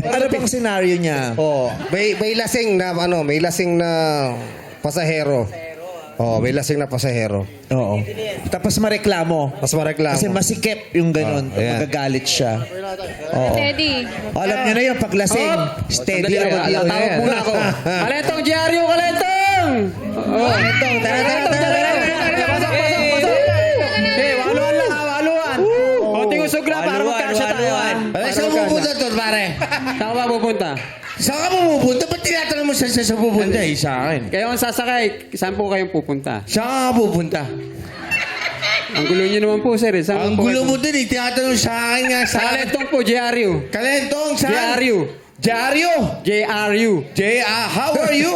Ano bang senaryo niya? Oh, may lasing na pasahero. Oh, may lasing na pasahero. Oo. Tapos mareklamo. Mas mareklamo. Kasi masikip yung ganun. ayan. Magagalit siya. Oo. Steady. Alam niyo na yun, pag lasing, steady ang mag-iwan. Tatawag muna ako. Kalentong, Diaryo, Kalentong! Kalentong, tara. Pasok. Eh, waluan lang, waluan. Konting usog na para magkasya tayo. Ay, saan mo pupunta, Tol, pare? Saan ka ba pupunta? Saan ka mo pupunta? Ba't tinatanong mo sa pupunta? Sa akin. Kayo ang sasakay. Saan po kayong pupunta? Saan ka pupunta? Ang gulo niyo naman po, sir. Saan Ang po gulo kayo- mo din, tinatanong sa akin nga. Sa Kalentong po, Diaryo. Kalentong, saan? Diaryo. Diaryo. JRU. How are you?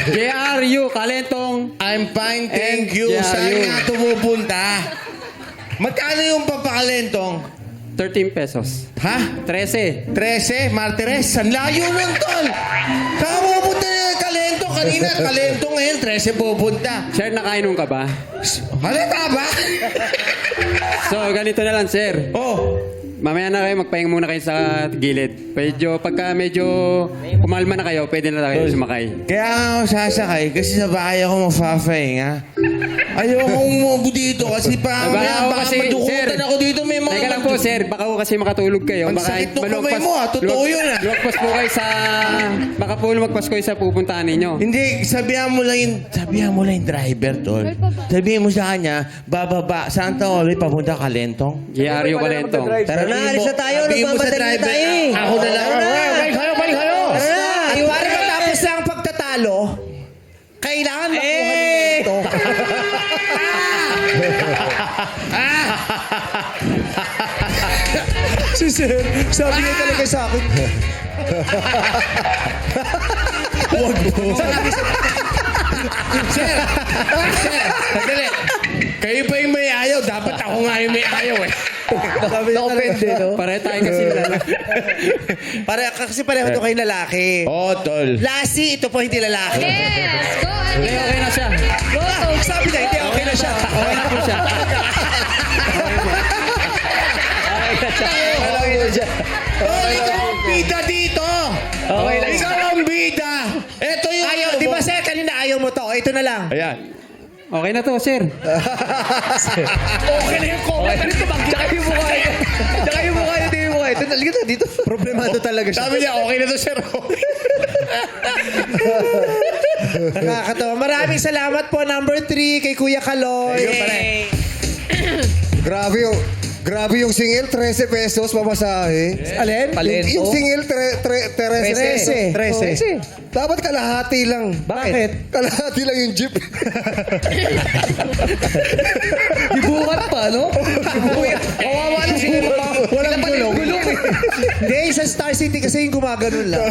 JRU, Kalentong. I'm fine, thank you. Diaryo. Saan nga ito pupunta? Magkano yung papakalentong? 13 pesos. Ha? 13. 13, Martires. San layo nun, Tol? Saan mo pupunta yung kalentong? Kanina, kalentong ngayon, 13 pupunta. Sir, nakainom ka ba? Halata ba? So, ganito na lang, sir. Oh, Mamaya na kayo, magpahinga muna kayo sa gilid. Pagka medyo kumalma na kayo, pwede na kayo sumakay. kaya nga ako sasakay kasi sa bahay ako mapapahinga. Ayoko umubo dito kasi Baka baka kasi, madukutan sir. ako dito. May mga Teka lang po, sir. Baka ko kasi makatulog kayo. Ang Baka sakit ng kamay malugpas- mo, ah. Totoo yun, ah. Lumagpas po kayo sa... Baka po lumagpas kayo sa pupuntahan ninyo. Hindi, sabihan mo lang yung driver, Tol. Sabihin mo sa kanya, bababa, Santa Oli, papunta Kalentong. Diaryo Kalentong. Tara na, alis na tayo. Sabihin mo sa Nagmamadali driver, tayo eh. ako na lang. Balik kayo! At para matapos na ang pagtatalo, kailangan makuha nyo ito. Si Sir, sabi niya talaga sa akin. Huwag mo. Sir, sandali. Kayo pa yung may ayaw. Dapat ako nga yung may ayaw eh. Sabi niya talaga. No? Pare tayo kasi lalaki. Kasi pareho to kayo lalaki. Oh, Tol. Lassie, ito po hindi lalaki. Yes! Go, Hindi, Ate! okay na siya. Sabi niya, hindi okay na siya. Okay na po siya. Okay na siya. Oh, ikaw ang bida dito. Okay lang. Ikaw ang bida. Ito yung... Ayaw, di ba sir, kanina ayaw mo to. Ito na lang. Ayan. Okay na to, sir. Okay na yung comment. Tsaka yung mukha niya. Tsaka yung mukha niya. Yung mukha. Ito, halika na dito. Problemado talaga siya. Sabi niya, okay na to, sir. Nakakatawa. Maraming salamat po. Number 3 kay Kuya Kaloy. Grabe yung single, 13 pesos pamasahe. Alin? Yung single, 13. 13. Dapat kalahati lang. Bakit? Kalahati lang yung jeep. Dibukat pa, no? Kawawa lang siguro. Walang gulong. Hindi, sa Star City kasi yung gumaganon lang.